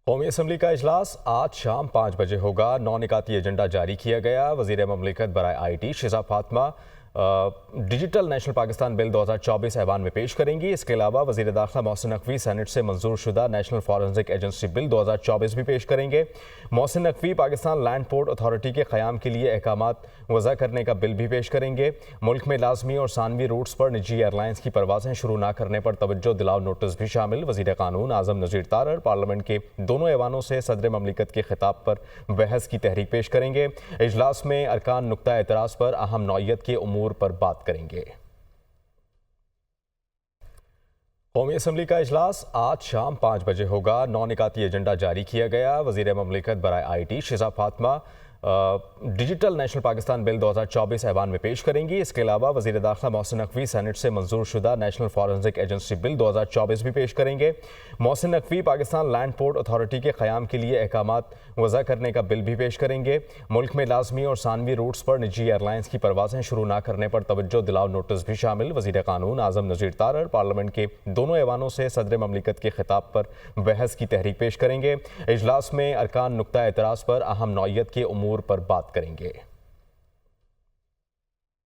कौमी असम्बली का इजलास आज शाम 5 बजे होगा। 9 निकाती एजेंडा जारी किया गया। वज़ीर ममलिकत बराए IT Shiza Fatima digital national Pakistan bill 2024 ऐवान में पेश करेंगी। इसके अलावा वज़ीर दाखिला मोहसिन नकवी सेनेट से मंजूर शुदा नेशनल फॉरेंसिक एजेंसी बिल 2024 भी पेश करेंगे। Mohsin Naqvi Pakistan land port authority के क़याम के लिए अहकामात वज़ा करने का बिल भी पेश करेंगे। मुल्क में लाजमी और सानवी रूट्स पर निजी एयरलाइंस की परवाजें शुरू न करने पर तवज्जो दिलाओ नोटिस भी शामिल। वज़ीर क़ानून आज़म नज़ीर तारड़ पार्लियामेंट के दोनों ऐवानों से सदर ममलिकत के खिताब पर बहस की तहरीक पेश करेंगे। इजलास में अरकान नुक्ता एतराज़ पर अहम नौइयत के उमूर पर बात करेंगे। कौमी असम्बली का इजलास आज शाम 5 बजे होगा। 9 निकाती एजेंडा जारी किया गया। वज़ीर ममलिकत बराए IT Shiza Fatima digital national Pakistan bill 2024 ऐवान में पेश करेंगी। इसके अलावा वज़ीर दाखिला मोहसिन नकवी सेनेट से मंजूर शुदा नेशनल फॉरेंसिक एजेंसी बिल 2024 भी पेश करेंगे। Mohsin Naqvi Pakistan land port authority के क़याम के लिए अहकामात वज़ा करने का बिल भी पेश करेंगे। मुल्क में लाजमी और सानवी रूट्स पर निजी एयरलाइंस की परवाजें शुरू न करने पर तवज्जो दिलाओ नोटिस भी शामिल। वज़ीर क़ानून आज़म नज़ीर तारड़ पार्लियामेंट के दोनों ऐवानों से सदर ममलिकत के खिताब पर बहस की तहरीक पेश करेंगे। इजलास में अरकान नुक्ता एतराज़ पर अहम नौइयत के उमूर पर बात करेंगे।